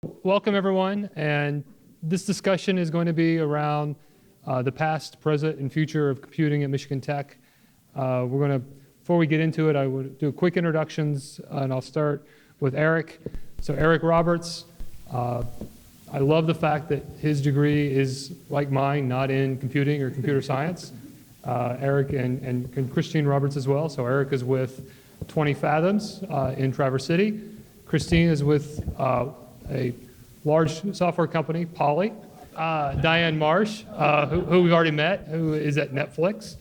Welcome everyone, and this discussion is going to be around the past, present, and future of computing at Michigan Tech. Before we get into it, I would do quick introductions, and I'll start with Eric. So Eric Roberts, I love the fact that his degree is like mine, not in computing or computer science. Eric and Christine Roberts as well. So Eric is with 20 Fathoms in Traverse City. Christine is with a large software company, Poly. Diane Marsh, who we've already met, who is at Netflix.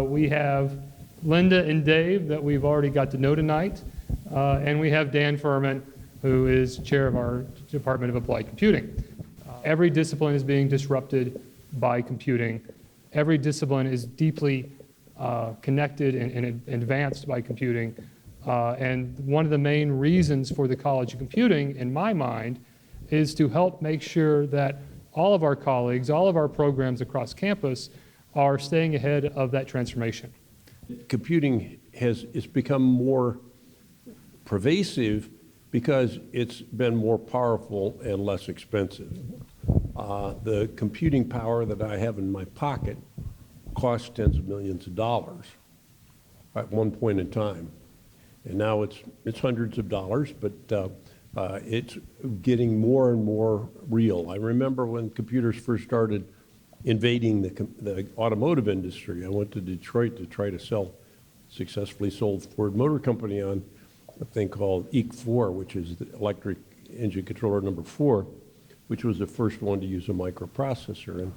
We have Linda and Dave that we've already got to know tonight. And we have Dan Furman, who is chair of our Department of Applied Computing. Every discipline is being disrupted by computing. Every discipline is deeply connected and advanced by computing. And one of the main reasons for the College of Computing, in my mind, is to help make sure that all of our colleagues, all of our programs across campus are staying ahead of that transformation. Computing it's become more pervasive because it's been more powerful and less expensive. The computing power that I have in my pocket cost tens of millions of dollars at one point in time. And now it's hundreds of dollars, but it's getting more and more real. I remember when computers first started invading the automotive industry. I went to Detroit to try to successfully sold Ford Motor Company on a thing called EEC4, which is the electric engine controller number 4, which was the first one to use a microprocessor. And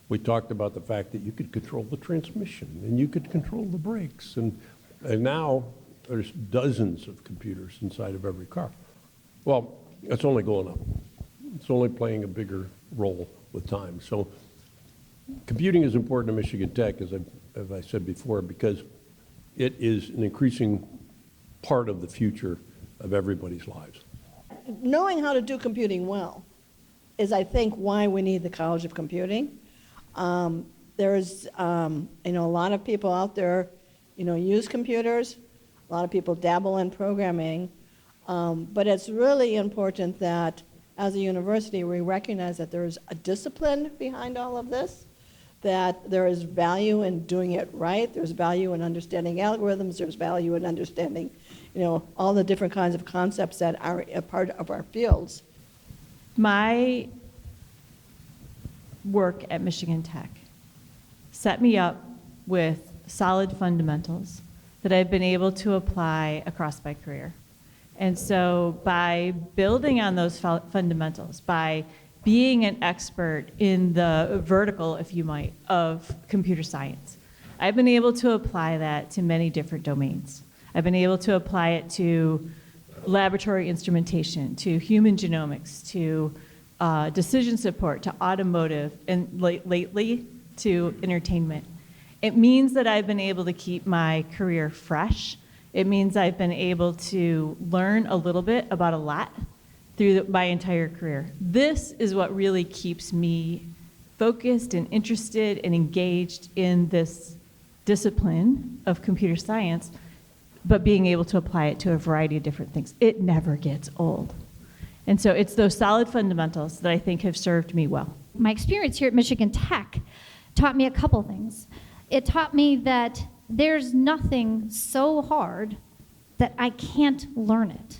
we talked about the fact that you could control the transmission and you could control the brakes. And now there's dozens of computers inside of every car. Well, it's only going up. It's only playing a bigger role with time. So computing is important to Michigan Tech, as I said before, because it is an increasing part of the future of everybody's lives. Knowing how to do computing well is, I think, why we need the College of Computing. There's, a lot of people out there, use computers. A lot of people dabble in programming. But it's really important that, as a university, we recognize that there's a discipline behind all of this, that there is value in doing it right. There's value in understanding algorithms. There's value in understanding, all the different kinds of concepts that are a part of our fields. My work at Michigan Tech set me up with solid fundamentals that I've been able to apply across my career. And so by building on those fundamentals, by being an expert in the vertical, if you might, of computer science, I've been able to apply that to many different domains. I've been able to apply it to laboratory instrumentation, to human genomics, to decision support, to automotive, and lately to entertainment. It means that I've been able to keep my career fresh. It means I've been able to learn a little bit about a lot through my entire career. This is what really keeps me focused and interested and engaged in this discipline of computer science, but being able to apply it to a variety of different things. It never gets old. And so it's those solid fundamentals that I think have served me well. My experience here at Michigan Tech taught me a couple things. It taught me that there's nothing so hard that I can't learn it.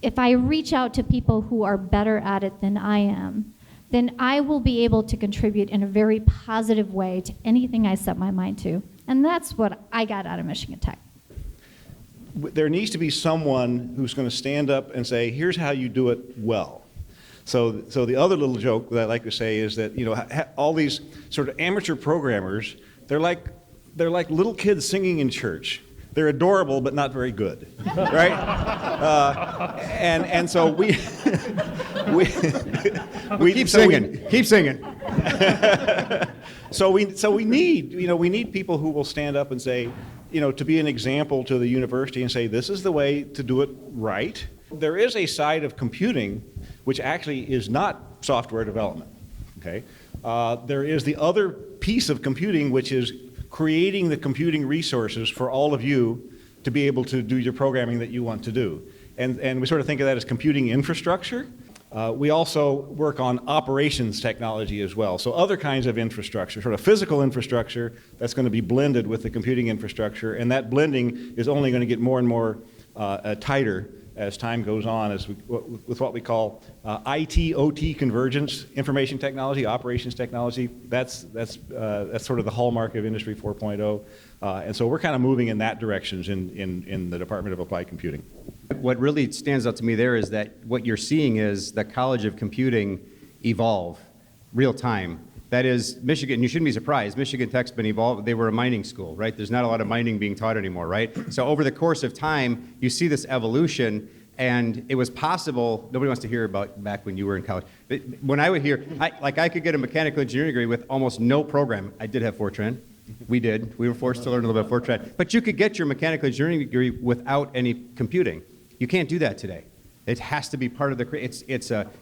If I reach out to people who are better at it than I am, then I will be able to contribute in a very positive way to anything I set my mind to. And that's what I got out of Michigan Tech. There needs to be someone who's going to stand up and say, here's how you do it well. So the other little joke that I like to say is that, all these sort of amateur programmers, they're like little kids singing in church. They're adorable, but not very good, right? And so we keep singing. Keep singing. So we need people who will stand up and say, to be an example to the university and say, this is the way to do it right. There is a side of computing which actually is not software development. Okay, there is the other piece of computing, which is creating the computing resources for all of you to be able to do your programming that you want to do. And we sort of think of that as computing infrastructure. We also work on operations technology as well. So other kinds of infrastructure, sort of physical infrastructure that's going to be blended with the computing infrastructure, and that blending is only going to get more and more tighter as time goes on, with what we call IT/OT convergence, information technology, operations technology. That's sort of the hallmark of Industry 4.0. And so we're kind of moving in that direction in the Department of Applied Computing. What really stands out to me there is that what you're seeing is the College of Computing evolve real time. That is, Michigan, you shouldn't be surprised, Michigan Tech's been evolved, they were a mining school, right? There's not a lot of mining being taught anymore, right? So over the course of time, you see this evolution, and it was possible, nobody wants to hear about back when you were in college. But when I would hear, I could get a mechanical engineering degree with almost no program. I did have Fortran. We did. We were forced to learn a little bit of Fortran. But you could get your mechanical engineering degree without any computing. You can't do that today. It has to be part of the,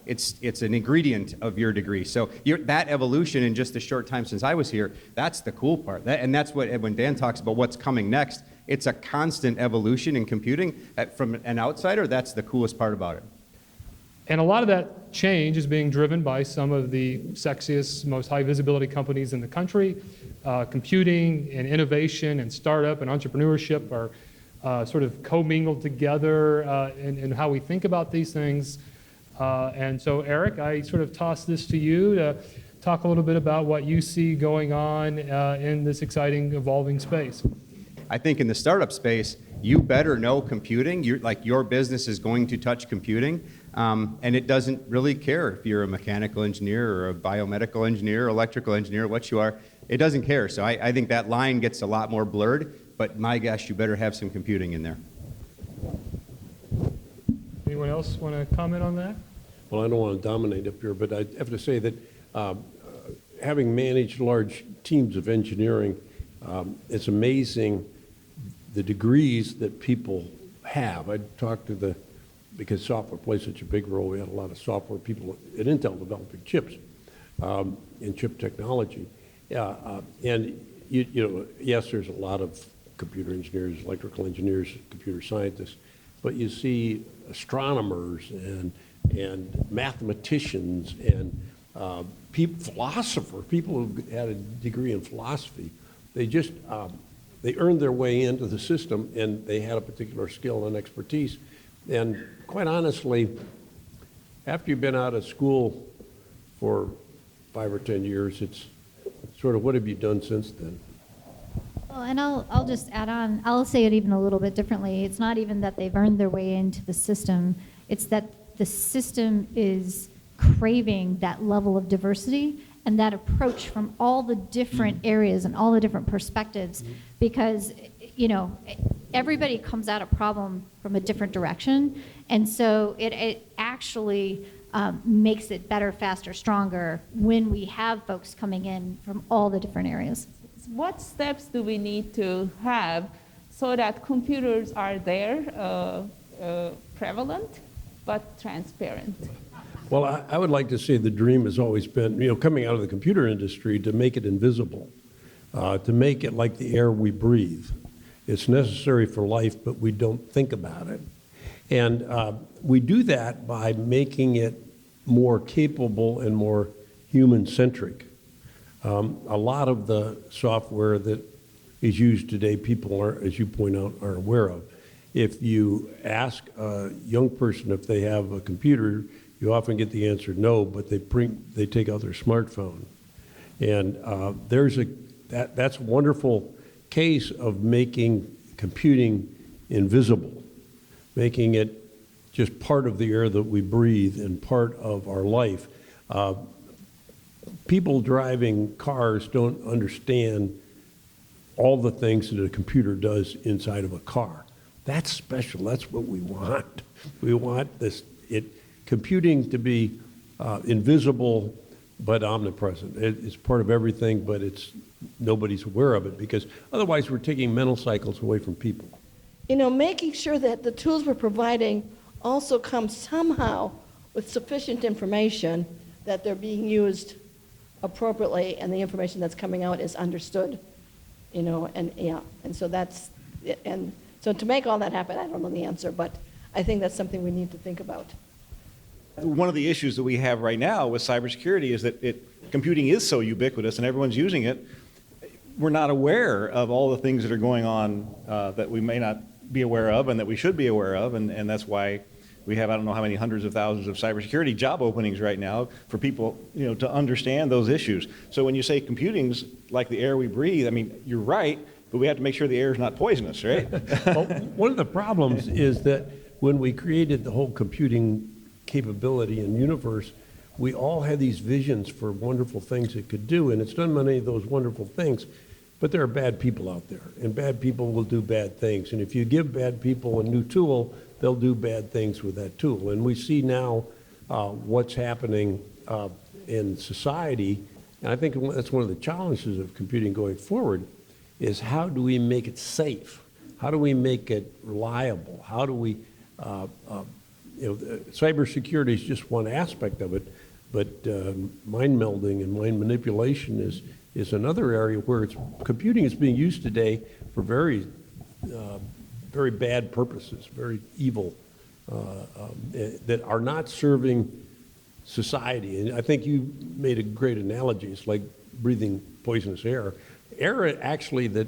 it's an ingredient of your degree. So that evolution in just the short time since I was here, that's the cool part. And that's what, when Dan talks about what's coming next, it's a constant evolution in computing. From an outsider, that's the coolest part about it. And a lot of that change is being driven by some of the sexiest, most high visibility companies in the country. Computing and innovation and startup and entrepreneurship are sort of commingled together in how we think about these things. And so, Eric, I sort of toss this to you to talk a little bit about what you see going on in this exciting, evolving space. I think in the startup space, you better know computing. Your business is going to touch computing, and it doesn't really care if you're a mechanical engineer or a biomedical engineer, electrical engineer, what you are. It doesn't care. So I think that line gets a lot more blurred, but my gosh, you better have some computing in there. Anyone else want to comment on that? Well, I don't want to dominate up here, but I have to say that having managed large teams of engineering, it's amazing the degrees that people have. I talked to because software plays such a big role, we had a lot of software people at Intel developing chips and chip technology. And you know, yes, there's a lot of computer engineers, electrical engineers, computer scientists, but you see astronomers and mathematicians and philosophers, people who had a degree in philosophy. They just they earned their way into the system, and they had a particular skill and expertise. And quite honestly, after you've been out of school for 5 or 10 years, it's sort of, what have you done since then? Well, and I'll just add on, I'll say it even a little bit differently. It's not even that they've earned their way into the system. It's that the system is craving that level of diversity and that approach from all the different areas and all the different perspectives, because, you know, everybody comes at a problem from a different direction, and so it actually makes it better, faster, stronger when we have folks coming in from all the different areas. What steps do we need to have so that computers are there, prevalent, but transparent? Well, I would like to say the dream has always been, you know, coming out of the computer industry, to make it invisible, to make it like the air we breathe. It's necessary for life, but we don't think about it. And we do that by making it more capable and more human-centric. A lot of the software that is used today, people are, as you point out, are aware of. If you ask a young person if they have a computer, you often get the answer no, but they take out their smartphone. And that's a wonderful case of making computing invisible, making it just part of the air that we breathe and part of our life. People driving cars don't understand all the things that a computer does inside of a car. That's special. That's what we want. We want computing to be invisible but omnipresent. It's part of everything, but nobody's aware of it, because otherwise we're taking mental cycles away from people. You know, making sure that the tools we're providing also come somehow with sufficient information, that they're being used appropriately and the information that's coming out is understood, you know, and so to make all that happen, I don't know the answer, but I think that's something we need to think about. One of the issues that we have right now with cybersecurity is that computing is so ubiquitous and everyone's using it. We're not aware of all the things that are going on that we may not be aware of and that we should be aware of, and that's why we have, I don't know how many hundreds of thousands of cybersecurity job openings right now for people, to understand those issues. So when you say computing's like the air we breathe, I mean, you're right, but we have to make sure the air is not poisonous, right? Well, one of the problems is that when we created the whole computing capability and universe, we all had these visions for wonderful things it could do, and it's done many of those wonderful things. But there are bad people out there, and bad people will do bad things. And if you give bad people a new tool, they'll do bad things with that tool. And we see now what's happening in society, and I think that's one of the challenges of computing going forward, is how do we make it safe? How do we make it reliable? How do we, cybersecurity is just one aspect of it, but mind melding and mind manipulation is another area where computing is being used today for very bad purposes, very evil, that are not serving society. And I think you made a great analogy. It's like breathing poisonous air. Air actually that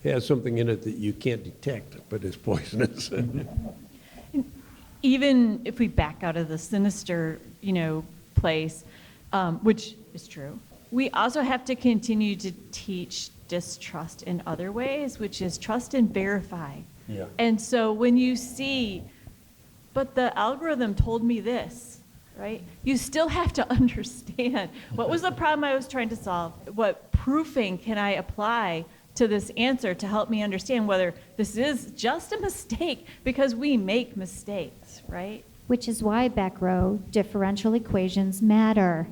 has something in it that you can't detect, but is poisonous. Even if we back out of the sinister, place, which is true, we also have to continue to teach distrust in other ways, which is trust and verify. Yeah. And so when you see, but the algorithm told me this, right? You still have to understand what was the problem I was trying to solve? What proofing can I apply to this answer to help me understand whether this is just a mistake, because we make mistakes, right? Which is why, back row, differential equations matter.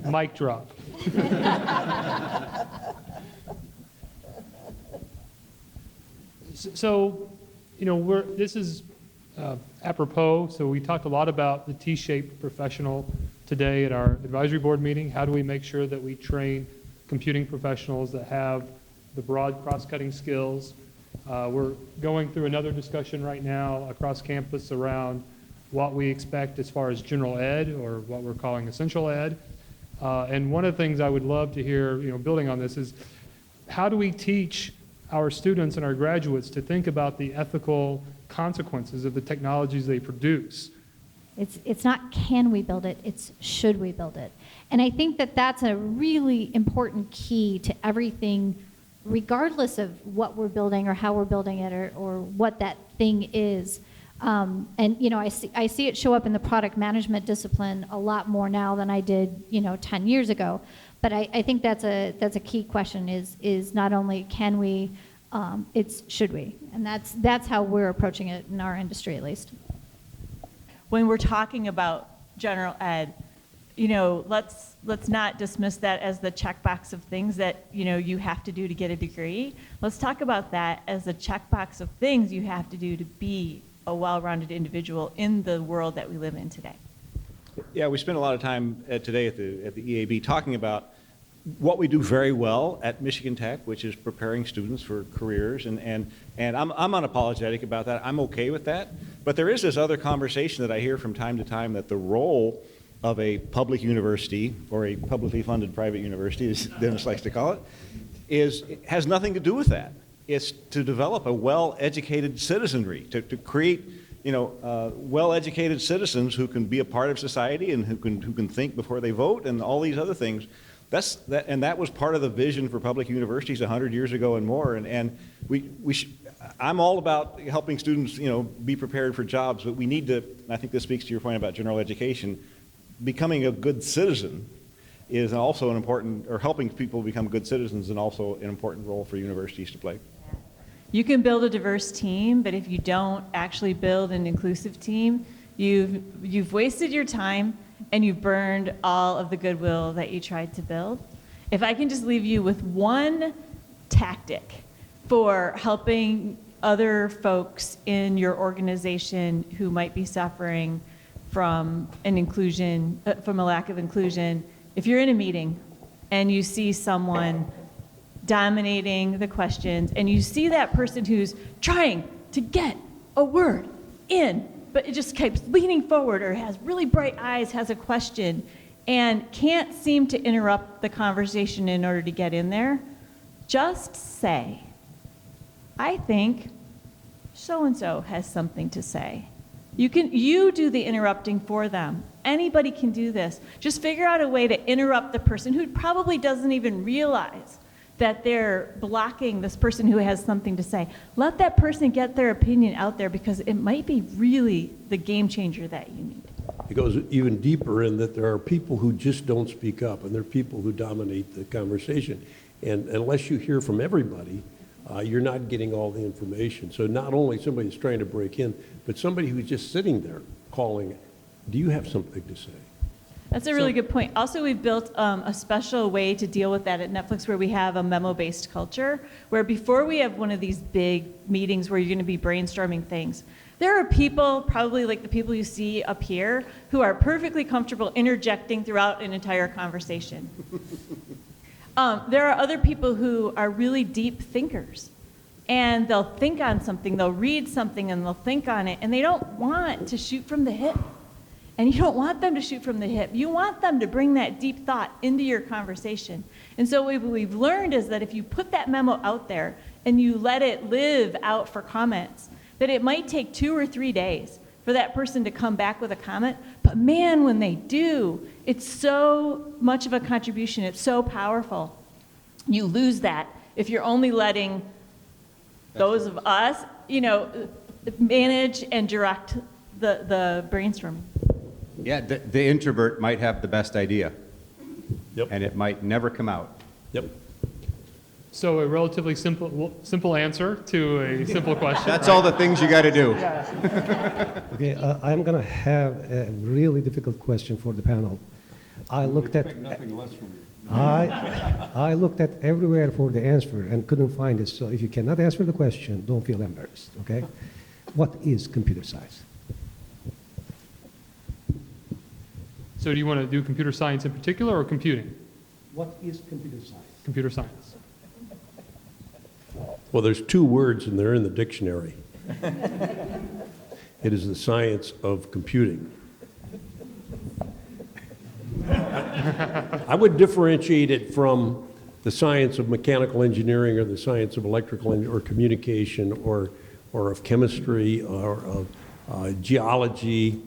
Mic drop. So, this is apropos. So we talked a lot about the T-shaped professional today at our advisory board meeting. How do we make sure that we train computing professionals that have the broad cross-cutting skills? We're going through another discussion right now across campus around what we expect as far as general ed, or what we're calling essential ed. And one of the things I would love to hear, building on this, is how do we teach our students and our graduates to think about the ethical consequences of the technologies they produce? It's not can we build it, it's should we build it. And I think that that's a really important key to everything, regardless of what we're building or how we're building it, or what that thing is. And I see it show up in the product management discipline a lot more now than I did 10 years ago. But I think that's a key question, is not only can we, it's should we. And that's how we're approaching it in our industry, at least. When we're talking about general ed, let's not dismiss that as the checkbox of things that you have to do to get a degree. Let's talk about that as a checkbox of things you have to do to be a well-rounded individual in the world that we live in today. Yeah, we spent a lot of time today at the EAB talking about what we do very well at Michigan Tech, which is preparing students for careers, and I'm unapologetic about that. I'm okay with that. But there is this other conversation that I hear from time to time, that the role of a public university, or a publicly funded private university, as Dennis likes to call it, has nothing to do with that. It's to develop a well-educated citizenry, to create well-educated citizens who can be a part of society and who can think before they vote, and all these other things. That was part of the vision for public universities 100 years ago and more. And I'm all about helping students, be prepared for jobs, but we need to, and I think this speaks to your point about general education, becoming a good citizen is also an important, or helping people become good citizens, and also an important role for universities to play. You can build a diverse team, but if you don't actually build an inclusive team, you've wasted your time and you've burned all of the goodwill that you tried to build. If I can just leave you with one tactic for helping other folks in your organization who might be suffering from from a lack of inclusion, if you're in a meeting and you see someone dominating the questions, and you see that person who's trying to get a word in, but it just keeps leaning forward or has really bright eyes, has a question, and can't seem to interrupt the conversation in order to get in there, just say, I think so-and-so has something to say. You do the interrupting for them. Anybody can do this. Just figure out a way to interrupt the person who probably doesn't even realize that they're blocking this person who has something to say. Let that person get their opinion out there, because it might be really the game changer that you need. It goes even deeper in that there are people who just don't speak up, and there are people who dominate the conversation. And unless you hear from everybody, you're not getting all the information. So not only somebody who's trying to break in, but somebody who's just sitting there calling, do you have something to say? That's a really good point. Also, we've built a special way to deal with that at Netflix, where we have a memo-based culture, where before we have one of these big meetings where you're going to be brainstorming things, there are people, probably like the people you see up here, who are perfectly comfortable interjecting throughout an entire conversation. There are other people who are really deep thinkers, and they'll think on something, they'll read something, and they'll think on it, and they don't want to shoot from the hip. And you don't want them to shoot from the hip. You want them to bring that deep thought into your conversation. And so what we've learned is that if you put that memo out there and you let it live out for comments, that it might take 2 or 3 days for that person to come back with a comment. But man, when they do, it's so much of a contribution. It's so powerful. You lose that if you're only letting those of us, manage and direct the brainstorming. Yeah, the introvert might have the best idea. Yep. And it might never come out. Yep. So a relatively simple answer to a simple question. That's all the things you got to do. Okay, I'm going to have a really difficult question for the panel. I looked at nothing less from you. I looked at everywhere for the answer and couldn't find it. So if you cannot answer the question, don't feel embarrassed. Okay? What is computer science? So do you want to do computer science in particular or computing? What is computer science? Computer science. Well, there's 2 words and they're in the dictionary. It is the science of computing. I would differentiate it from the science of mechanical engineering or the science of electrical or communication or of chemistry or of geology.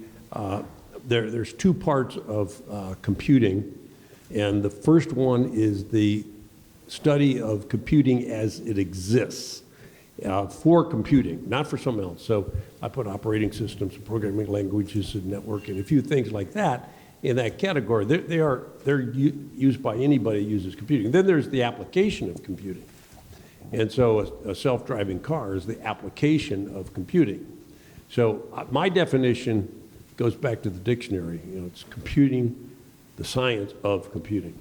There's 2 parts of computing, and the first one is the study of computing as it exists for computing, not for something else. So I put operating systems, programming languages, and networking, a few things like that in that category. They're used by anybody who uses computing. Then there's the application of computing, and so a self-driving car is the application of computing. So my definition goes back to the dictionary. It's computing, the science of computing.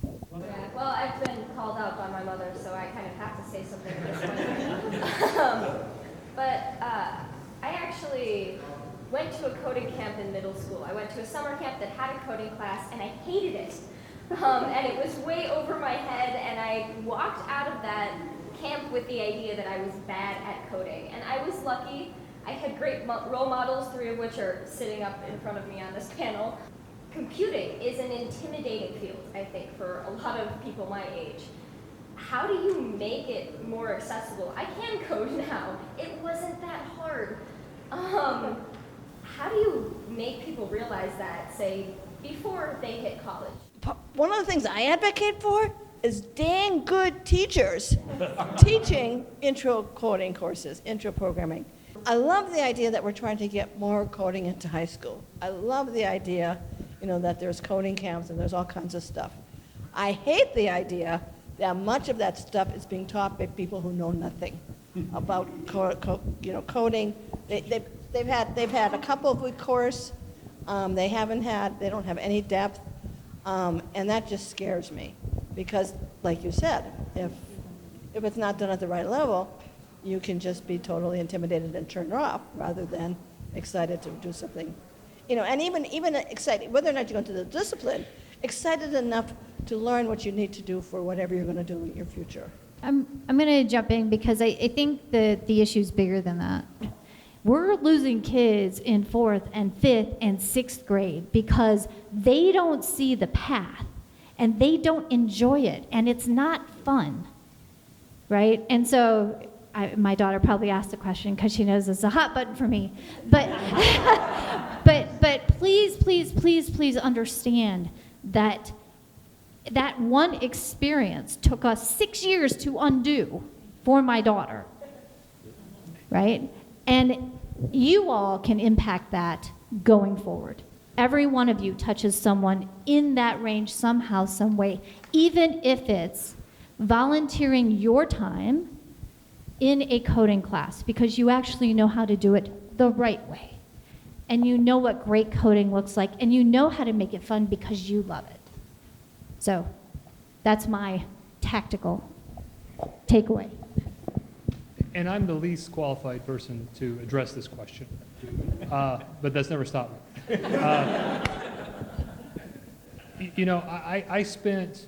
Yeah, well, I've been called out by my mother, so I kind of have to say something at this point. But I actually went to a coding camp in middle school. I went to a summer camp that had a coding class, and I hated it. And it was way over my head, and I walked out of that camp with the idea that I was bad at coding. And I was lucky. I had great role models, 3 of which are sitting up in front of me on this panel. Computing is an intimidating field, I think, for a lot of people my age. How do you make it more accessible? I can code now. It wasn't that hard. How do you make people realize that, say, before they hit college? One of the things I advocate for is dang good teachers teaching intro coding courses, intro programming. I love the idea that we're trying to get more coding into high school. I love the idea, that there's coding camps and there's all kinds of stuff. I hate the idea that much of that stuff is being taught by people who know nothing about coding. They've had a couple of week course. They don't have any depth, and that just scares me because, like you said, if it's not done at the right level, you can just be totally intimidated and turned off rather than excited to do something. And even excited, whether or not you go into the discipline, excited enough to learn what you need to do for whatever you're going to do in your future. I'm going to jump in because I think the issue is bigger than that. We're losing kids in 4th and 5th and 6th grade because they don't see the path and they don't enjoy it and it's not fun, right? And so my daughter probably asked the question because she knows it's a hot button for me. But, but please understand that that one experience took us 6 years to undo for my daughter, right? And you all can impact that going forward. Every one of you touches someone in that range somehow, some way, even if it's volunteering your time in a coding class because you actually know how to do it the right way. And you know what great coding looks like, and you know how to make it fun because you love it. So that's my tactical takeaway. And I'm the least qualified person to address this question, but that's never stopped me. You know, I spent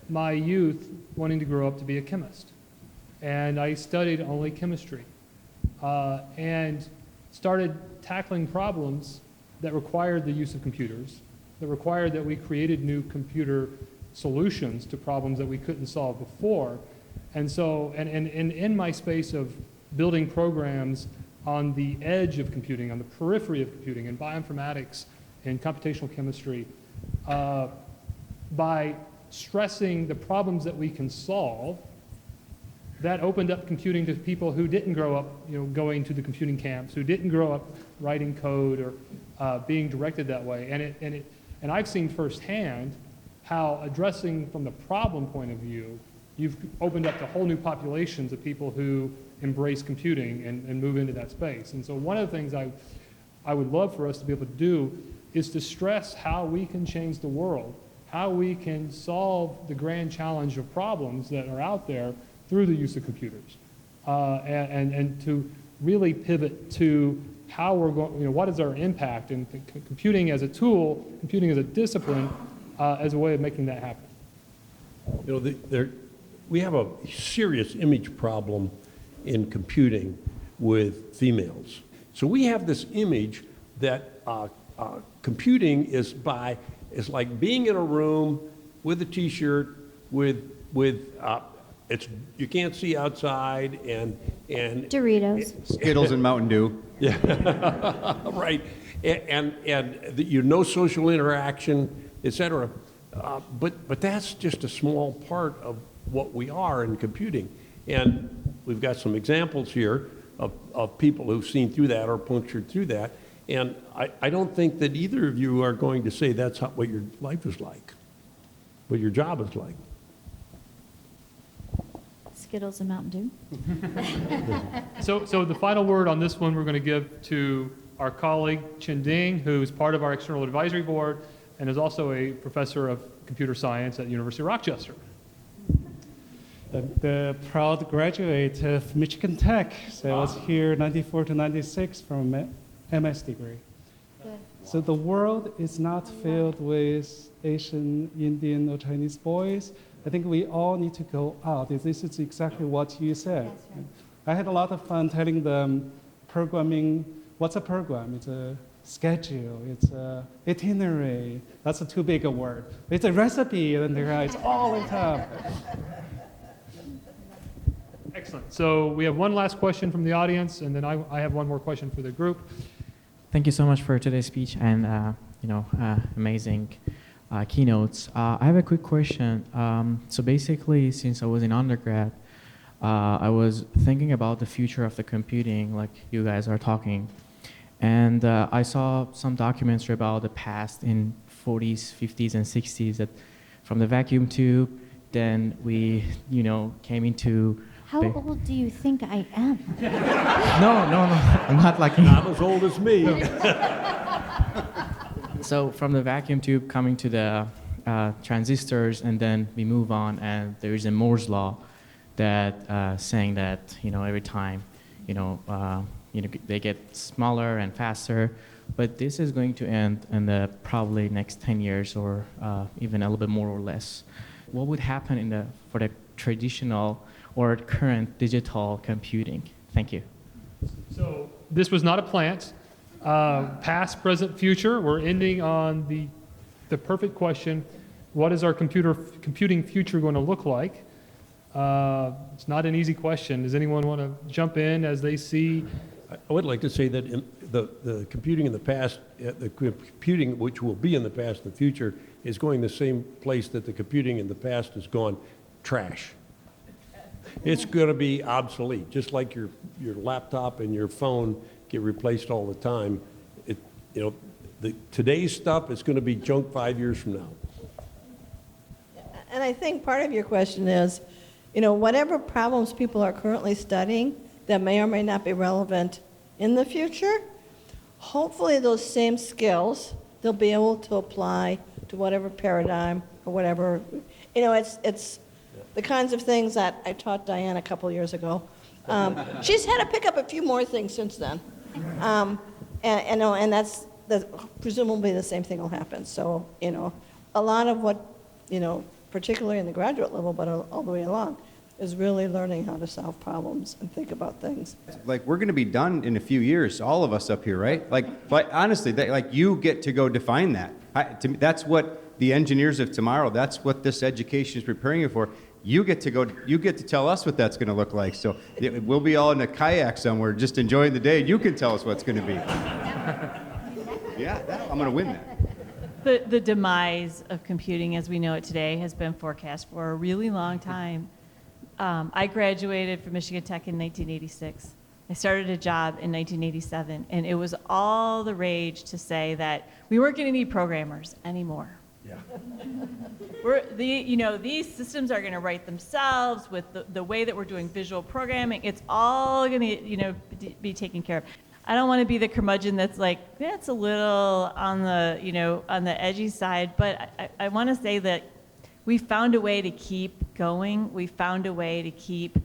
my youth wanting to grow up to be a chemist, and I studied only chemistry, and started tackling problems that required the use of computers, that required that we created new computer solutions to problems that we couldn't solve before. And so, and in my space of building programs on the edge of computing, on the periphery of computing, in bioinformatics and computational chemistry, by stressing the problems that we can solve, that opened up computing to people who didn't grow up, you know, going to the computing camps, who didn't grow up writing code or being directed that way. And I've seen firsthand how addressing from the problem point of view, you've opened up to whole new populations of people who embrace computing and move into that space. And so one of the things I would love for us to be able to do is to stress how we can change the world, how we can solve the grand challenge of problems that are out there through the use of computers, and to really pivot to how we're going, you know, what is our impact in computing as a tool, computing as a discipline, as a way of making that happen. You know, we have a serious image problem in computing with females. So we have this image that computing is like being in a room with a T-shirt with you can't see outside and Doritos. Skittles and Mountain Dew. Yeah, right. And no social interaction, et cetera. But that's just a small part of what we are in computing. And we've got some examples here of people who've seen through that or punctured through that. And I don't think that either of you are going to say that's what your life is like, what your job is like. Skittles and Mountain Dew. So the final word on this one we're going to give to our colleague Chen Ding, who's part of our external advisory board and is also a professor of computer science at the University of Rochester. The proud graduate of Michigan Tech. So I was here 94 to 96 from MS degree. Good. So the world is not filled with Asian, Indian, or Chinese boys. I think we all need to go out. This is exactly what you said. That's right. I had a lot of fun telling them programming. What's a program? It's a schedule. It's a itinerary. That's a too big a word. It's a recipe, and they write all the time. Excellent. So we have one last question from the audience, and then I have one more question for the group. Thank you so much for today's speech and amazing keynotes. I have a quick question. So basically, since I was in undergrad, I was thinking about the future of the computing, like you guys are talking, and I saw some documents about the past in 40s, 50s, and 60s. That from the vacuum tube, then we, came into. How old do you think I am? No, I'm not like you. Not as old as me. So from the vacuum tube coming to the transistors, and then we move on, and there is a Moore's law that saying that every time they get smaller and faster. But this is going to end in the probably next 10 years or even a little bit more or less. What would happen for the traditional or current digital computing? Thank you. So this was not a plant. Past, present, future. We're ending on the perfect question. What is our computing future going to look like? It's not an easy question. Does anyone want to jump in as they see? I would like to say that in the computing in the past, the computing which will be in the past and the future is going the same place that the computing in the past has gone, trash. It's going to be obsolete, just like your laptop and your phone get replaced all the time. Today's stuff is going to be junk 5 years from now. And I think part of your question is, whatever problems people are currently studying that may or may not be relevant in the future, hopefully those same skills they'll be able to apply to whatever paradigm or whatever. It's the kinds of things that I taught Diane a couple years ago. She's had to pick up a few more things since then. And that's presumably the same thing will happen. So, a lot of what, particularly in the graduate level, but all the way along, is really learning how to solve problems and think about things. Like, we're going to be done in a few years, all of us up here, right? But honestly, you get to go define that. To me, that's what the engineers of tomorrow, that's what this education is preparing you for. You get to tell us what that's going to look like. So we'll be all in a kayak somewhere just enjoying the day. You can tell us what's going to be. Yeah, I'm going to win that. The demise of computing as we know it today has been forecast for a really long time. I graduated from Michigan Tech in 1986. I started a job in 1987, and it was all the rage to say that we weren't going to need programmers anymore. Yeah. These systems are going to write themselves with the way that we're doing visual programming. It's all going to, be taken care of. I don't want to be the curmudgeon that's like, that's a little on the edgy side, but I want to say that we found a way to keep going. We found a way to keep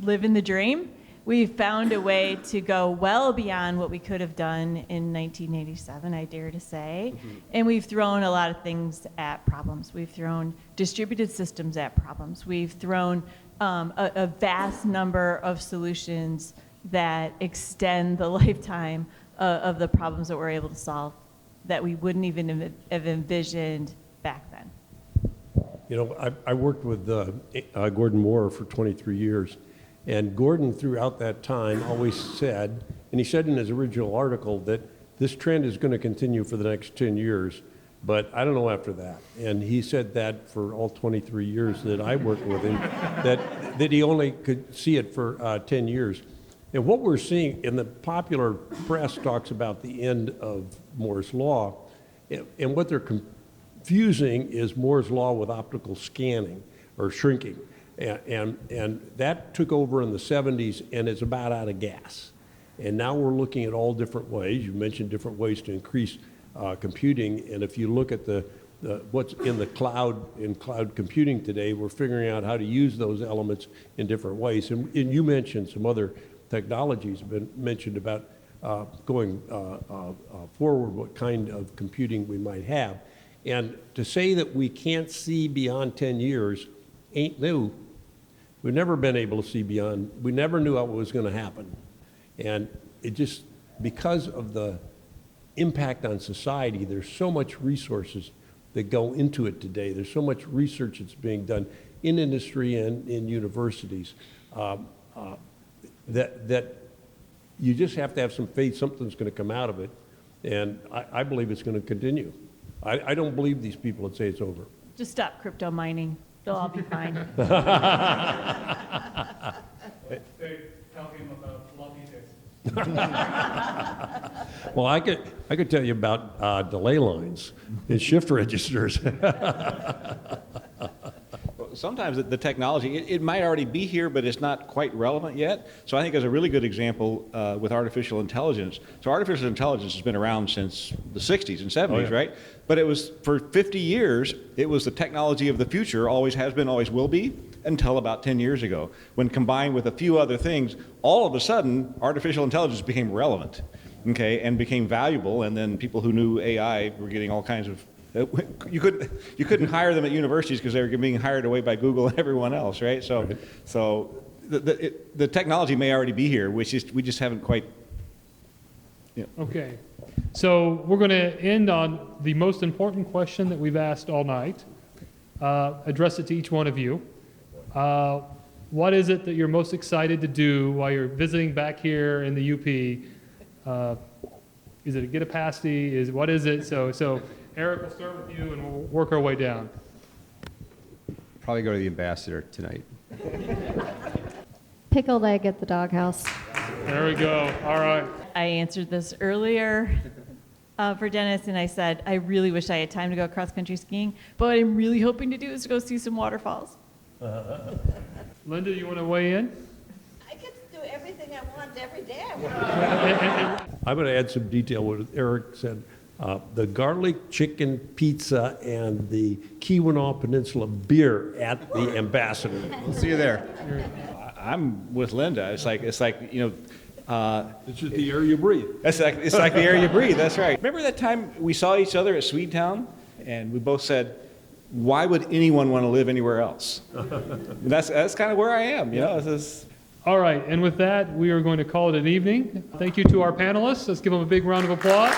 living the dream. We found a way to go well beyond what we could have done in 1987, I dare to say. Mm-hmm. And we've thrown a lot of things at problems. We've thrown distributed systems at problems. We've thrown a vast number of solutions that extend the lifetime of the problems that we're able to solve that we wouldn't even have envisioned back then. I worked with Gordon Moore for 23 years. And Gordon, throughout that time, always said, and he said in his original article, that this trend is going to continue for the next 10 years, but I don't know after that. And he said that for all 23 years that I worked with him, that he only could see it for 10 years. And what we're seeing in the popular press talks about the end of Moore's Law, and what they're confusing is Moore's Law with optical scanning or shrinking. And that took over in the 70s and is about out of gas. And now we're looking at all different ways. You mentioned different ways to increase computing. And if you look at what's in the cloud, in cloud computing today, we're figuring out how to use those elements in different ways. And you mentioned some other technologies have been mentioned about going forward, what kind of computing we might have. And to say that we can't see beyond 10 years ain't new. We've never been able to see beyond. We never knew what was going to happen. And it just, because of the impact on society, there's so much resources that go into it today. There's so much research that's being done in industry and in universities that you just have to have some faith something's going to come out of it. And I believe it's going to continue. I don't believe these people that say it's over. Just stop crypto mining. They'll all be fine. They're talking about floppy disks. Well, I could tell you about delay lines and shift registers. sometimes the technology, it might already be here, but it's not quite relevant yet. So I think there's a really good example with artificial intelligence. So artificial intelligence has been around since the 60s and 70s, right? But it was, for 50 years, it was the technology of the future, always has been, always will be, until about 10 years ago, when combined with a few other things, all of a sudden, artificial intelligence became relevant, okay, and became valuable, and then people who knew AI were getting all kinds of, you couldn't hire them at universities because they were being hired away by Google and everyone else, right? So, the technology may already be here, we just haven't quite. Okay, so we're going to end on the most important question that we've asked all night. Address it to each one of you. What is it that you're most excited to do while you're visiting back here in the UP? Is it get a pasty? What is it? So Eric, we'll start with you and we'll work our way down. Probably go to the ambassador tonight. Pickled egg at the doghouse. There we go. All right. I answered this earlier for Dennis, and I said, I really wish I had time to go cross-country skiing, but what I'm really hoping to do is to go see some waterfalls. Linda, you want to weigh in? I get to do everything I want every day. I'm going to add some detail what Eric said. The garlic chicken pizza and the Keweenaw Peninsula beer at the Ambassador. We'll see you there. I'm with Linda. It's like it's just the air you breathe. it's like the air you breathe. That's right. Remember that time we saw each other at Swedetown, and we both said, "Why would anyone want to live anywhere else?" That's kind of where I am. You know. All right, and with that, we are going to call it an evening. Thank you to our panelists. Let's give them a big round of applause.